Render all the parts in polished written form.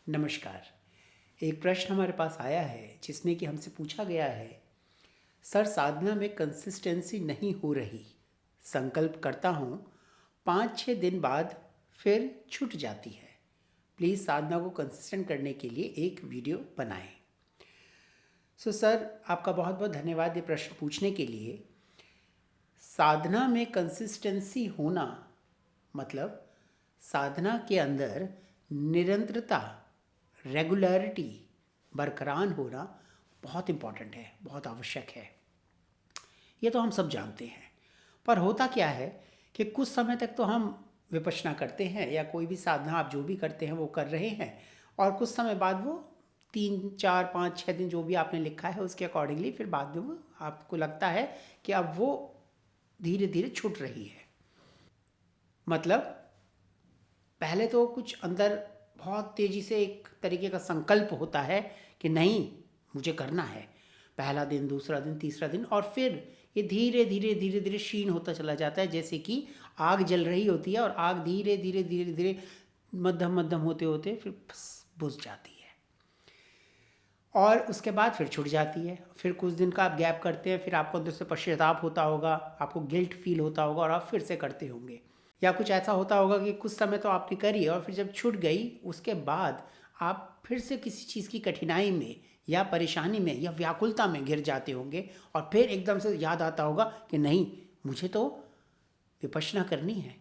नमस्कार। एक प्रश्न हमारे पास आया है जिसमें कि हमसे पूछा गया है, सर साधना में कंसिस्टेंसी नहीं हो रही, संकल्प करता हूँ 5-6 दिन बाद फिर छूट जाती है। प्लीज़ साधना को कंसिस्टेंट करने के लिए एक वीडियो बनाएं। सर आपका बहुत बहुत धन्यवाद ये प्रश्न पूछने के लिए। साधना में कंसिस्टेंसी होना मतलब साधना के अंदर निरंतरता, रेगुलरिटी बरकरार होना बहुत इम्पॉर्टेंट है, बहुत आवश्यक है। ये तो हम सब जानते हैं। पर होता क्या है कि कुछ समय तक तो हम विपश्यना करते हैं या कोई भी साधना आप जो भी करते हैं वो कर रहे हैं, और कुछ समय बाद वो 3-4-5-6 दिन जो भी आपने लिखा है उसके अकॉर्डिंगली फिर बाद में वो आपको लगता है कि अब वो धीरे धीरे छूट रही है। मतलब पहले तो कुछ अंदर बहुत तेज़ी से एक तरीके का संकल्प होता है कि नहीं मुझे करना है, पहला दिन, दूसरा दिन, तीसरा दिन, और फिर ये धीरे धीरे धीरे धीरे क्षीण होता चला जाता है, जैसे कि आग जल रही होती है और आग धीरे धीरे धीरे धीरे मध्यम मध्यम होते होते फिर बुझ जाती है और उसके बाद फिर छूट जाती है। फिर कुछ दिन का आप गैप करते हैं, फिर आपको अंदर से पश्चाताप होता होगा, आपको गिल्ट फील होता होगा और आप फिर से करते होंगे। या कुछ ऐसा होता होगा कि कुछ समय तो आपने करी और फिर जब छूट गई उसके बाद आप फिर से किसी चीज़ की कठिनाई में या परेशानी में या व्याकुलता में घिर जाते होंगे और फिर एकदम से याद आता होगा कि नहीं मुझे तो विपश्यना करनी है,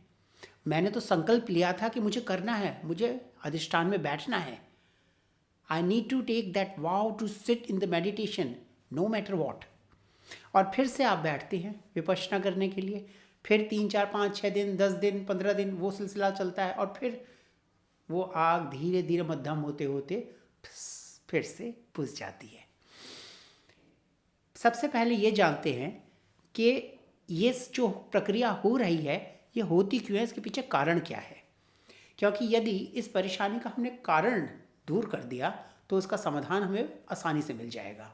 मैंने तो संकल्प लिया था कि मुझे करना है, मुझे अधिष्ठान में बैठना है। I need to take that vow to sit in the meditation no matter what। और फिर से आप बैठते हैं विपश्यना करने के लिए, फिर 3-4-5-6 दिन, 10 दिन, 15 दिन वो सिलसिला चलता है और फिर वो आग धीरे धीरे मध्यम होते होते फिर से बुझ जाती है। सबसे पहले ये जानते हैं कि ये जो प्रक्रिया हो रही है ये होती क्यों है, इसके पीछे कारण क्या है। क्योंकि यदि इस परेशानी का हमने कारण दूर कर दिया तो उसका समाधान हमें आसानी से मिल जाएगा।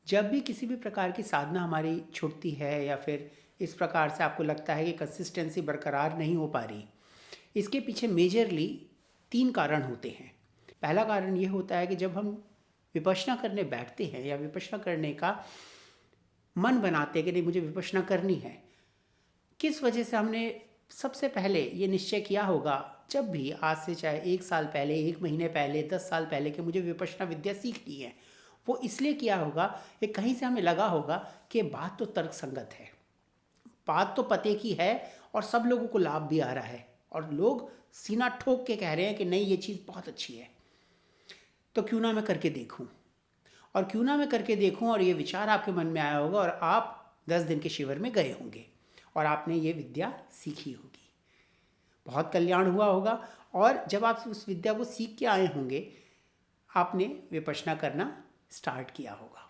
जब भी किसी भी प्रकार की साधना हमारी छूटती है या फिर इस प्रकार से आपको लगता है कि कंसिस्टेंसी बरकरार नहीं हो पा रही, इसके पीछे मेजरली 3 कारण होते हैं। पहला कारण ये होता है कि जब हम विपश्यना करने बैठते हैं या विपश्यना करने का मन बनाते हैं कि नहीं मुझे विपश्यना करनी है, किस वजह से हमने सबसे पहले ये निश्चय किया होगा, जब भी आज से चाहे 1 साल पहले, 1 महीने पहले, 10 साल पहले कि मुझे विपश्यना विद्या सीखनी है, वो इसलिए किया होगा कि कहीं से हमें लगा होगा कि बात तो तर्कसंगत है, बात तो पते की है और सब लोगों को लाभ भी आ रहा है और लोग सीना ठोक के कह रहे हैं कि नहीं ये चीज़ बहुत अच्छी है, तो क्यों ना मैं करके देखूं। और क्यों ना मैं करके देखूं, और ये विचार आपके मन में आया होगा और आप 10 दिन के शिविर में गए होंगे और आपने ये विद्या सीखी होगी, बहुत कल्याण हुआ होगा। और जब आप उस विद्या को सीख के आए होंगे आपने विपश्यना करना स्टार्ट किया होगा।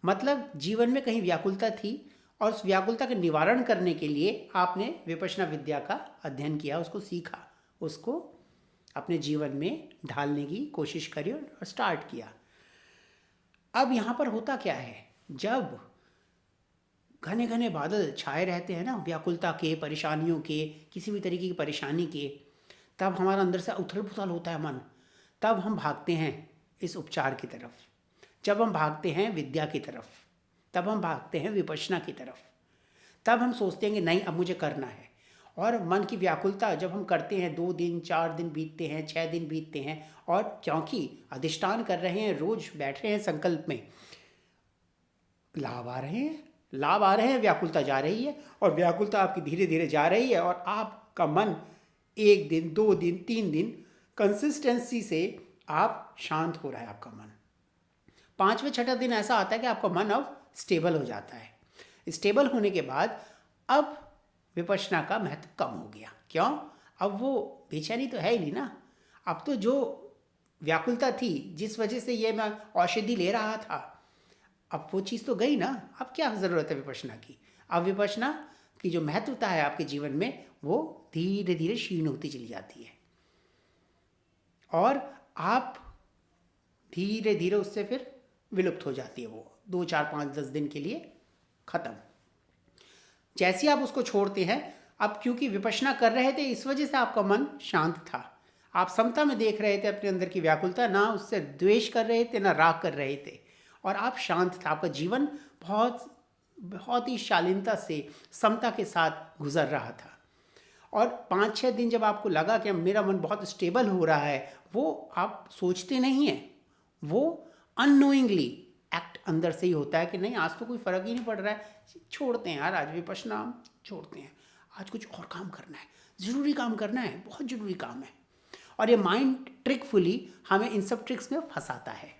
मतलब जीवन में कहीं व्याकुलता थी और उस व्याकुलता का निवारण करने के लिए आपने विपश्यना विद्या का अध्ययन किया, उसको सीखा, उसको अपने जीवन में ढालने की कोशिश करी और स्टार्ट किया। अब यहाँ पर होता क्या है, जब घने घने बादल छाए रहते हैं ना व्याकुलता के, परेशानियों के, किसी भी तरीके की परेशानी के, तब हमारा अंदर से उथल पुथल होता है मन, तब हम भागते हैं इस उपचार की तरफ, जब हम भागते हैं विद्या की तरफ, तब हम भागते हैं विपश्यना की तरफ, तब हम सोचते हैं कि नहीं अब मुझे करना है। और मन की व्याकुलता जब हम करते हैं, 2 दिन 4 दिन बीतते हैं, 6 दिन बीतते हैं, और क्योंकि अधिष्ठान कर रहे हैं, रोज बैठ रहे हैं संकल्प में, लाभ आ रहे हैं, लाभ आ रहे हैं, व्याकुलता जा रही है और व्याकुलता आपकी धीरे धीरे जा रही है और आपका मन 1 दिन 2 दिन 3 दिन कंसिस्टेंसी से आप शांत हो रहा है आपका मन। 5वें 6ठा दिन ऐसा आता है कि आपका मन अब स्टेबल हो जाता है। स्टेबल होने के बाद अब विपश्यना का महत्व कम हो गया। क्यों? अब वो बेचैनी तो है ही नहीं ना। अब तो जो व्याकुलता थी जिस वजह से ये मैं औषधि ले रहा था, अब वो चीज़ तो गई ना। अब क्या ज़रूरत है विपश्यना की? अब विपश्यना की जो महत्वता है आपके जीवन में वो धीरे धीरे क्षीण होती चली जाती है और आप धीरे धीरे उससे फिर विलुप्त हो जाती है, वो 2 4 5 10 दिन के लिए ख़त्म। जैसे आप उसको छोड़ते हैं, अब क्योंकि विपश्यना कर रहे थे इस वजह से आपका मन शांत था, आप समता में देख रहे थे अपने अंदर की व्याकुलता, ना उससे द्वेष कर रहे थे ना राग कर रहे थे, और आप शांत थे। आपका जीवन बहुत बहुत ही शालीनता से समता के साथ गुजर रहा था। और 5-6 दिन जब आपको लगा कि मेरा मन बहुत स्टेबल हो रहा है, वो आप सोचते नहीं हैं, वो अननोइंगली एक्ट अंदर से ही होता है कि नहीं आज तो कोई फ़र्क ही नहीं पड़ रहा है, छोड़ते हैं यार, आज विपश्यना छोड़ते हैं, आज कुछ और काम करना है, ज़रूरी काम करना है, बहुत ज़रूरी काम है। और ये माइंड ट्रिकफुली हमें इन सब ट्रिक्स में फंसाता है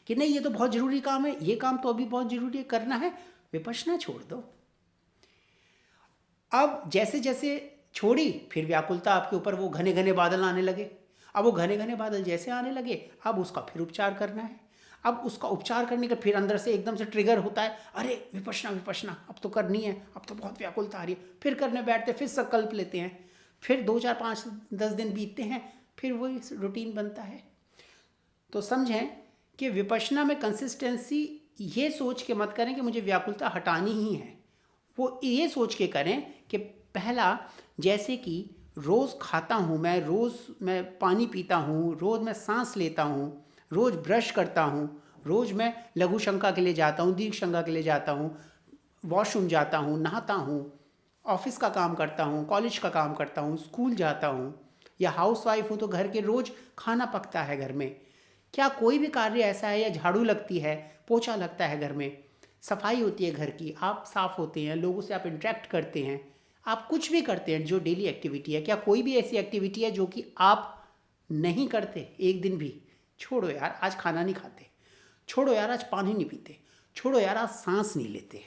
कि नहीं ये तो बहुत ज़रूरी काम है, ये काम तो अभी बहुत ज़रूरी है, करना है, विपश्यना छोड़ दो। अब जैसे जैसे छोड़ी, फिर व्याकुलता आपके ऊपर वो घने घने बादल आने लगे। अब वो घने घने बादल जैसे आने लगे, अब उसका फिर उपचार करना है। अब उसका उपचार करने का फिर अंदर से एकदम से ट्रिगर होता है, अरे विपश्यना विपश्यना अब तो करनी है, अब तो बहुत व्याकुलता आ रही है, फिर करने बैठते, फिर संकल्प लेते हैं, फिर 2-4-5-10 दिन बीतते हैं, फिर वही रूटीन बनता है। तो समझें कि विपश्यना में कंसिस्टेंसी ये सोच के मत करें कि मुझे व्याकुलता हटानी ही है, वो ये सोच के करें कि पहला, जैसे कि रोज़ खाता हूँ मैं, रोज़ मैं पानी पीता हूँ, रोज़ मैं सांस लेता हूँ, रोज़ ब्रश करता हूँ, रोज़ मैं लघु शंका के लिए जाता हूँ, दीर्घ शंका के लिए जाता हूँ, वॉशरूम जाता हूँ, नहाता हूँ, ऑफिस का काम करता हूँ, कॉलेज का काम करता हूँ, स्कूल जाता हूँ, या हाउसवाइफ हूँ तो घर के रोज़ खाना पकता है घर में। क्या कोई भी कार्य ऐसा है, या झाड़ू लगती है, पोछा लगता है घर में, सफाई होती है घर की, आप साफ होते हैं, लोगों से आप इंटरेक्ट करते हैं, आप कुछ भी करते हैं जो डेली एक्टिविटी है, क्या कोई भी ऐसी एक्टिविटी है जो कि आप नहीं करते एक दिन भी? छोड़ो यार आज खाना नहीं खाते, छोड़ो यार आज पानी नहीं पीते, छोड़ो यार आज सांस नहीं लेते।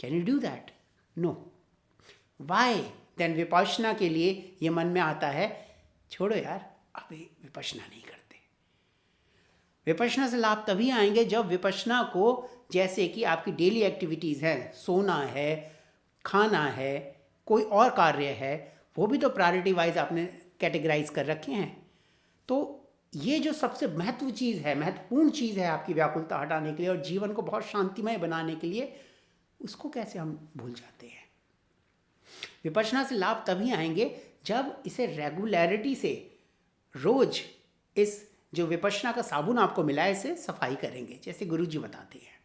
Can you do that? No. Why? Then Vipassana के लिए ये मन में आता है, छोड़ो यार अभी विपश्यना नहीं करते। विपश्यना से लाभ तभी आएंगे जब विपश्यना को, जैसे कि आपकी डेली एक्टिविटीज़ हैं, सोना है, खाना है, कोई और कार्य है, वो भी तो प्रायोरिटी वाइज आपने कैटेगराइज कर रखे हैं। तो ये जो सबसे महत्व चीज़ है, महत्वपूर्ण चीज़ है आपकी व्याकुलता हटाने के लिए और जीवन को बहुत शांतिमय बनाने के लिए, उसको कैसे हम भूल जाते हैं। विपश्यना से लाभ तभी आएंगे जब इसे रेगुलरिटी से रोज इस जो विपश्यना का साबुन आपको मिला है इसे सफाई करेंगे, जैसे गुरुजी बताते हैं।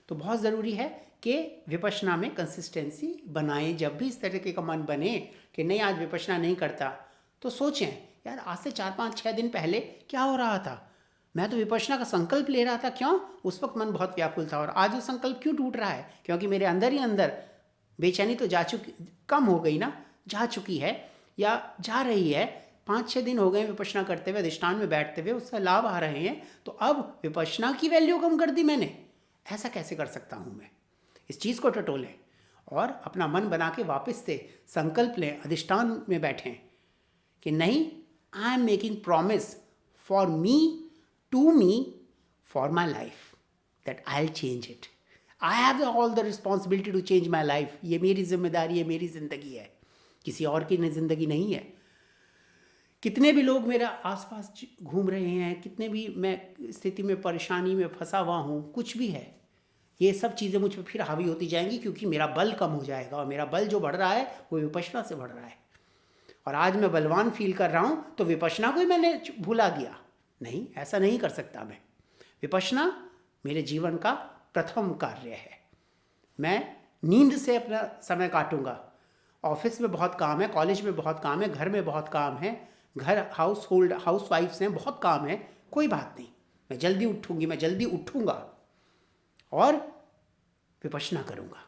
तो बहुत ज़रूरी है कि विपश्यना में कंसिस्टेंसी बनाएं। जब भी इस तरीके का मन बने कि नहीं आज विपश्यना नहीं करता, तो सोचें यार आज से 4-5-6 दिन पहले क्या हो रहा था, मैं तो विपश्यना का संकल्प ले रहा था, क्यों? उस वक्त मन बहुत व्याकुल था, और आज वो संकल्प क्यों टूट रहा है? क्योंकि मेरे अंदर ही अंदर बेचैनी तो जा चुकी, कम हो गई ना, जा चुकी है या जा रही है। 5-6 दिन हो गए विपश्यना करते हुए, अधिष्ठान में बैठते हुए, उससे लाभ आ रहे हैं, तो अब विपश्यना की वैल्यू कम कर दी मैंने, ऐसा कैसे कर सकता हूँ मैं? इस चीज़ को टटोलें और अपना मन बना के वापस से संकल्प लें, अधिष्ठान में बैठें कि नहीं, I am making promise for me, to me, for my life, that I will change it. I have all the responsibility to change my life. ये मेरी जिम्मेदारी है, मेरी ज़िंदगी है, किसी और की ज़िंदगी नहीं है। कितने भी लोग मेरा आसपास घूम रहे हैं, कितने भी मैं स्थिति में परेशानी में फंसा हुआ हूँ, कुछ भी है, ये सब चीज़ें मुझ पर फिर हावी होती जाएंगी, क्योंकि मेरा बल कम हो जाएगा, और मेरा बल जो बढ़ रहा है वो विपश्यना से बढ़ रहा है। और आज मैं बलवान फील कर रहा हूँ तो विपश्यना को ही मैंने भुला दिया। नहीं, ऐसा नहीं कर सकता मैं। विपश्यना मेरे जीवन का प्रथम कार्य है। मैं नींद से अपना समय काटूंगा। ऑफिस में बहुत काम है, कॉलेज में बहुत काम है, घर में बहुत काम है, घर हाउस वाइफ्स हैं, बहुत काम है, कोई बात नहीं, मैं जल्दी उठूंगी, मैं जल्दी उठूंगा और विपश्यना करूंगा।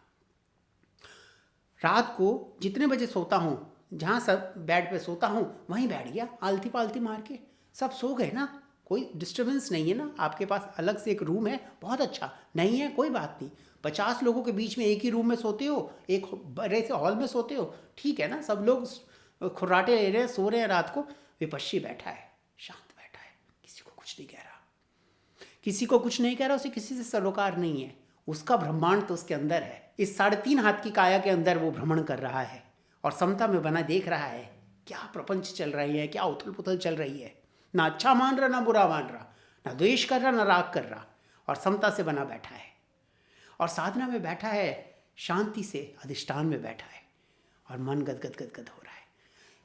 रात को जितने बजे सोता हूँ, जहाँ सब बेड पे सोता हूँ वहीं बैठ गया आलती पालती मार के, सब सो गए ना, कोई डिस्टर्बेंस नहीं है ना, आपके पास अलग से एक रूम है, बहुत अच्छा, नहीं है कोई बात नहीं, 50 लोगों के बीच में एक ही रूम में सोते हो, एक बड़े से हॉल में सोते हो, ठीक है ना, सब लोग खुर्राटे ले रहे हैं, सो रहे हैं रात को, विपश्यी बैठा है, शांत बैठा है, किसी को कुछ नहीं कह रहा, किसी को कुछ नहीं कह रहा, उसे किसी से सरोकार नहीं है, उसका ब्रह्मांड तो उसके अंदर है, इस 3.5 हाथ की काया के अंदर वो भ्रमण कर रहा है और समता में बना देख रहा है क्या प्रपंच चल रही है, क्या उथल पुथल चल रही है, ना अच्छा मान रहा ना बुरा मान रहा, ना द्वेष कर रहा ना राग कर रहा, और समता से बना बैठा है और साधना में बैठा है, शांति से अधिष्ठान में बैठा है और मन गदगद गदगद हो रहा है।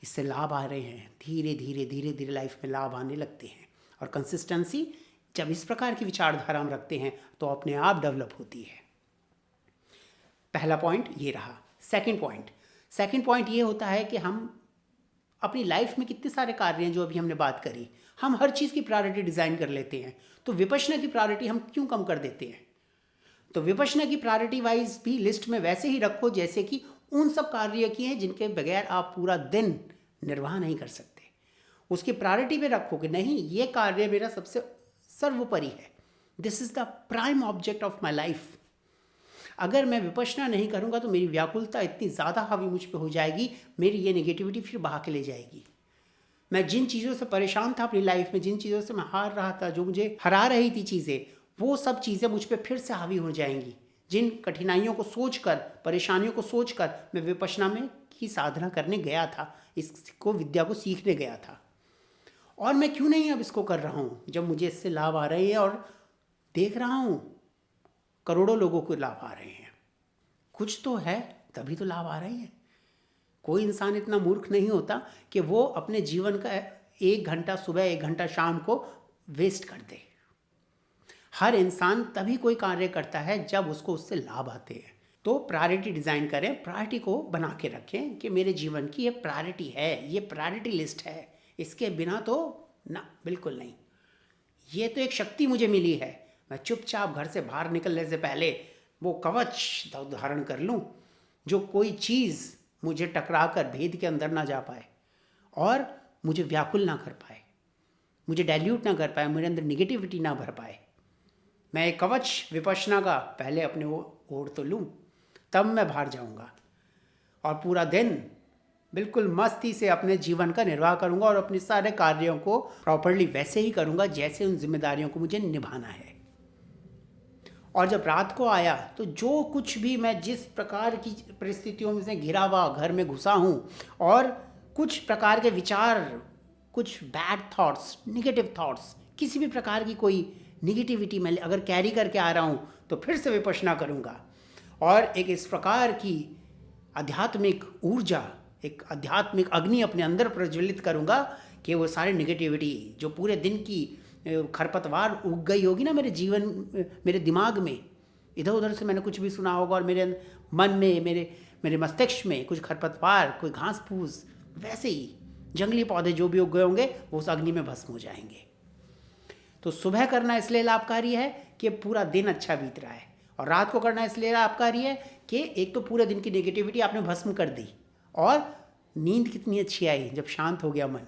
इससे लाभ आ रहे हैं, धीरे धीरे धीरे धीरे लाइफ में लाभ आने लगते हैं। और कंसिस्टेंसी जब इस प्रकार की विचारधारा हम रखते हैं तो अपने आप डेवलप होती है। पहला पॉइंट ये रहा। सेकंड पॉइंट ये होता है कि हम अपनी लाइफ में कितने सारे कार्य हैं जो अभी हमने बात करी, हम हर चीज़ की प्रायोरिटी डिज़ाइन कर लेते हैं। तो विपश्यना की प्रायोरिटी हम क्यों कम कर देते हैं? तो विपश्यना की प्रायोरिटी वाइज भी लिस्ट में वैसे ही रखो जैसे कि उन सब कार्य की हैं जिनके बगैर आप पूरा दिन निर्वाह नहीं कर सकते। उसकी प्रायोरिटी पे रखो कि नहीं, ये कार्य मेरा सबसे सर्वोपरि है, this is the prime object of my life. अगर मैं विपश्यना नहीं करूंगा तो मेरी व्याकुलता इतनी ज़्यादा हावी मुझ पर हो जाएगी, मेरी ये नेगेटिविटी फिर बहा के ले जाएगी। मैं जिन चीज़ों से परेशान था अपनी लाइफ में, जिन चीज़ों से मैं हार रहा था, जो मुझे हरा रही थी चीज़ें, वो सब चीज़ें मुझ पर फिर से हावी हो जाएंगी। जिन कठिनाइयों को सोचकर, परेशानियों को सोचकर मैं विपश्यना में की साधना करने गया था, इसको विद्या को सीखने गया था, और मैं क्यों नहीं अब इसको कर रहा हूँ जब मुझे इससे लाभ आ रहे हैं और देख रहा हूँ करोड़ों लोगों को लाभ आ रहे हैं। कुछ तो है तभी तो लाभ आ रहे हैं। कोई इंसान इतना मूर्ख नहीं होता कि वो अपने जीवन का 1 घंटा सुबह 1 घंटा शाम को वेस्ट कर दे। हर इंसान तभी कोई कार्य करता है जब उसको उससे लाभ आते हैं। तो प्रायोरिटी डिज़ाइन करें, प्रायोरिटी को बना के रखें कि मेरे जीवन की ये प्रायोरिटी है, ये प्रायोरिटी लिस्ट है, इसके बिना तो ना, बिल्कुल नहीं। ये तो एक शक्ति मुझे मिली है, मैं चुपचाप घर से बाहर निकलने से पहले वो कवच धारण कर लूँ जो कोई चीज़ मुझे टकरा कर भेद के अंदर ना जा पाए और मुझे व्याकुल ना कर पाए, मुझे डाइल्यूट ना कर पाए, मेरे अंदर निगेटिविटी ना भर पाए। मैं एक कवच विपश्यना का पहले अपने ओढ़ तो लूँ, तब मैं बाहर जाऊँगा और पूरा दिन बिल्कुल मस्ती से अपने जीवन का निर्वाह करूँगा और अपने सारे कार्यों को प्रॉपरली वैसे ही करूँगा जैसे उन जिम्मेदारियों को मुझे निभाना है। और जब रात को आया तो जो कुछ भी मैं जिस प्रकार की परिस्थितियों में से घिरा हुआ घर में घुसा हूँ और कुछ प्रकार के विचार, कुछ बैड थॉट्स, निगेटिव थॉट्स, किसी भी प्रकार की कोई निगेटिविटी मैं अगर कैरी करके आ रहा हूँ तो फिर से विपश्यना करूँगा और एक इस प्रकार की आध्यात्मिक ऊर्जा, एक आध्यात्मिक अग्नि अपने अंदर प्रज्वलित करूँगा कि वो सारे निगेटिविटी जो पूरे दिन की खरपतवार उग गई होगी ना मेरे जीवन, मेरे दिमाग में, इधर उधर से मैंने कुछ भी सुना होगा और मेरे मन में, मेरे मस्तिष्क में कुछ खरपतवार, कोई घास फूस, वैसे ही जंगली पौधे जो भी उग गए होंगे वो उस अग्नि में भस्म हो जाएंगे। तो सुबह करना इसलिए लाभकारी है कि पूरा दिन अच्छा बीत रहा है, और रात को करना इसलिए लाभकारी है कि एक तो पूरे दिन की नेगेटिविटी आपने भस्म कर दी और नींद कितनी अच्छी आई जब शांत हो गया मन,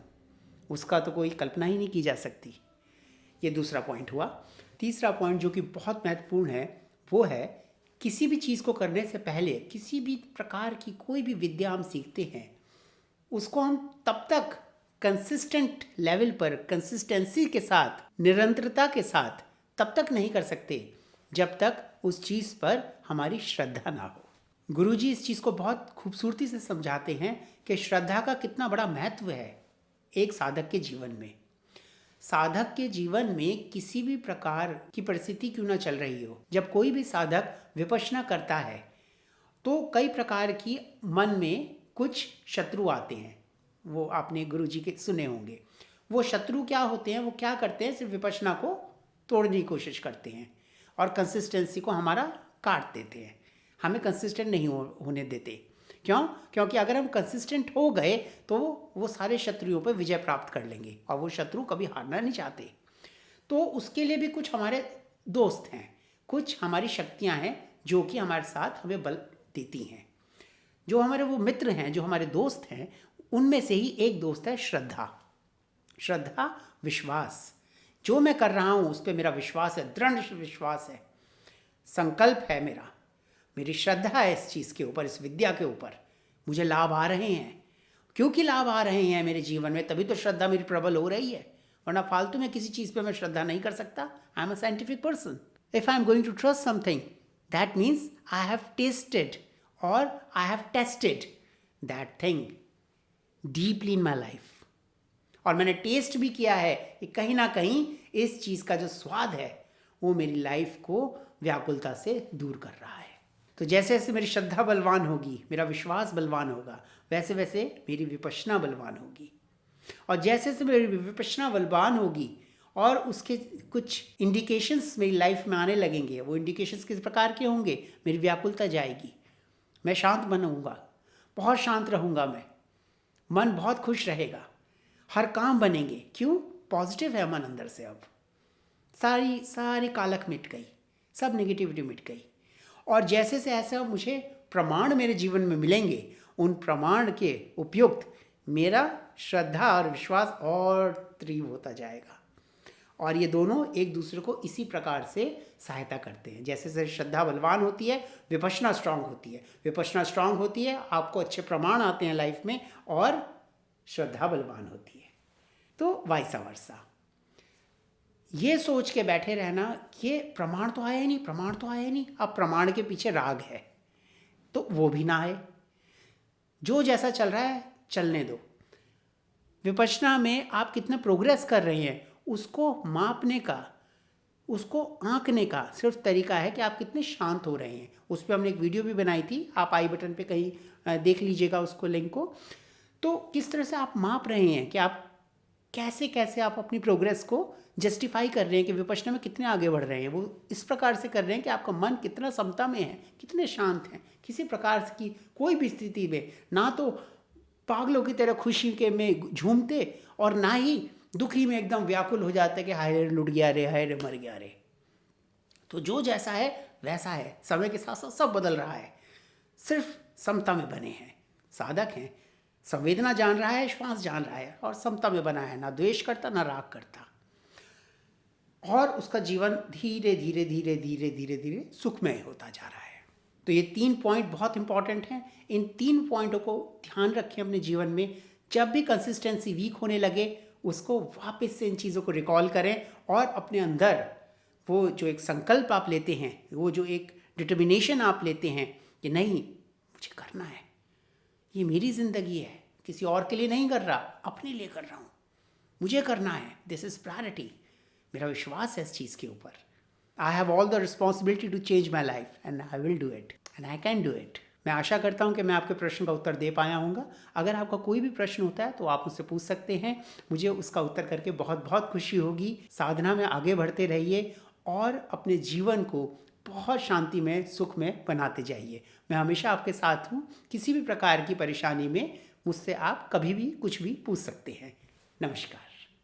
उसका तो कोई कल्पना ही नहीं की जा सकती। ये दूसरा पॉइंट हुआ। तीसरा पॉइंट जो कि बहुत महत्वपूर्ण है वो है किसी भी चीज़ को करने से पहले, किसी भी प्रकार की कोई भी विद्या हम सीखते हैं उसको हम तब तक कंसिस्टेंट लेवल पर, कंसिस्टेंसी के साथ, निरंतरता के साथ तब तक नहीं कर सकते जब तक उस चीज़ पर हमारी श्रद्धा ना हो। गुरुजी इस चीज़ को बहुत खूबसूरती से समझाते हैं कि श्रद्धा का कितना बड़ा महत्व है एक साधक के जीवन में। साधक के जीवन में किसी भी प्रकार की परिस्थिति क्यों ना चल रही हो, जब कोई भी साधक विपश्यना करता है तो कई प्रकार की मन में कुछ शत्रु आते हैं। वो आपने गुरुजी के सुने होंगे। वो शत्रु क्या होते हैं, वो क्या करते हैं, सिर्फ विपश्यना को तोड़ने की कोशिश करते हैं और कंसिस्टेंसी को हमारा काट देते हैं, हमें कंसिस्टेंट नहीं होने देते। क्यों? क्योंकि अगर हम कंसिस्टेंट हो गए तो वो सारे शत्रुओं पर विजय प्राप्त कर लेंगे और वो शत्रु कभी हारना नहीं चाहते। तो उसके लिए भी कुछ हमारे दोस्त हैं, कुछ हमारी शक्तियां हैं जो कि हमारे साथ हमें बल देती हैं। जो हमारे वो मित्र हैं, जो हमारे दोस्त हैं, उनमें से ही एक दोस्त है श्रद्धा। श्रद्धा, विश्वास, जो मैं कर रहा हूँ उस पर मेरा विश्वास है, दृढ़ विश्वास है, संकल्प है मेरा, मेरी श्रद्धा है इस चीज़ के ऊपर, इस विद्या के ऊपर। मुझे लाभ आ रहे हैं, क्योंकि लाभ आ रहे हैं मेरे जीवन में तभी तो श्रद्धा मेरी प्रबल हो रही है, वरना फालतू में किसी चीज़ पे मैं श्रद्धा नहीं कर सकता। I am a scientific person. If I am going to trust something that means I have tested और I have tested that thing deeply in my life, और मैंने टेस्ट भी किया है कि कहीं ना कहीं इस चीज़ का जो स्वाद है वो मेरी लाइफ को व्याकुलता से दूर कर रहा है। तो जैसे जैसे मेरी श्रद्धा बलवान होगी, मेरा विश्वास बलवान होगा, वैसे वैसे मेरी विपश्यना बलवान होगी। और जैसे जैसे मेरी विपश्यना बलवान होगी और उसके कुछ इंडिकेशंस मेरी लाइफ में आने लगेंगे, वो इंडिकेशंस किस प्रकार के होंगे, मेरी व्याकुलता जाएगी, मैं शांत बनूंगा, बहुत शांत रहूँगा, मैं मन बहुत खुश रहेगा, हर काम बनेंगे। क्यों? पॉजिटिव है मन अंदर से। अब सारी कालख मिट गई, सब नेगेटिविटी मिट गई। और जैसे से ऐसा मुझे प्रमाण मेरे जीवन में मिलेंगे, उन प्रमाण के उपयुक्त मेरा श्रद्धा और विश्वास और तीव्र होता जाएगा। और ये दोनों एक दूसरे को इसी प्रकार से सहायता करते हैं। जैसे जैसे श्रद्धा बलवान होती है, विपश्यना स्ट्रांग होती है। विपश्यना स्ट्रांग होती है, आपको अच्छे प्रमाण आते हैं लाइफ में, और श्रद्धा बलवान होती है। तो वाइसा वर्सा। ये सोच के बैठे रहना कि प्रमाण तो आया ही नहीं, प्रमाण तो आया ही नहीं, अब प्रमाण के पीछे राग है, तो वो भी ना आए। जो जैसा चल रहा है चलने दो। विपश्यना में आप कितना प्रोग्रेस कर रहे हैं उसको मापने का, उसको आंकने का सिर्फ तरीका है कि आप कितने शांत हो रहे हैं। उस पर हमने एक वीडियो भी बनाई थी, आप आई बटन पे कहीं देख लीजिएगा उसको, लिंक को। तो किस तरह से आप माप रहे हैं कि आप कैसे कैसे आप अपनी प्रोग्रेस को जस्टिफाई कर रहे हैं कि विपश्यना में कितने आगे बढ़ रहे हैं। वो इस प्रकार से कर रहे हैं कि आपका मन कितना समता में है, कितने शांत हैं, किसी प्रकार की कोई भी स्थिति में ना तो पागलों की तरह खुशी के में झूमते और ना ही दुखी में एकदम व्याकुल हो जाते कि हाय रे लुट गया रे, हाय रे मर गया रे। तो जो जैसा है वैसा है, समय के साथ साथ सब बदल रहा है, सिर्फ समता में बने हैं, साधक हैं, संवेदना जान रहा है, श्वास जान रहा है और समता में बना है, ना द्वेष करता ना राग करता, और उसका जीवन धीरे धीरे धीरे धीरे धीरे धीरे सुखमय होता जा रहा है। तो ये 3 पॉइंट बहुत इंपॉर्टेंट हैं। इन 3 पॉइंटों को ध्यान रखें अपने जीवन में। जब भी कंसिस्टेंसी वीक होने लगे उसको वापस से इन चीज़ों को रिकॉल करें और अपने अंदर वो जो एक संकल्प आप लेते हैं, वो जो एक डिटर्मिनेशन आप लेते हैं कि नहीं मुझे करना है, ये मेरी ज़िंदगी है, किसी और के लिए नहीं कर रहा, अपने लिए कर रहा हूँ, मुझे करना है, दिस इज़ प्रायोरिटी, मेरा विश्वास है इस चीज़ के ऊपर। I have all the responsibility to change my life and I will do it and I can do it. मैं आशा करता हूँ कि मैं आपके प्रश्न का उत्तर दे पाया हूँगा। अगर आपका कोई भी प्रश्न होता है तो आप मुझसे पूछ सकते हैं, मुझे उसका उत्तर करके बहुत बहुत खुशी होगी। साधना में आगे बढ़ते रहिए और अपने जीवन को बहुत शांति में, सुख में बनाते जाइए। मैं हमेशा आपके साथ हूँ। किसी भी प्रकार की परेशानी में मुझसे आप कभी भी कुछ भी पूछ सकते हैं। नमस्कार।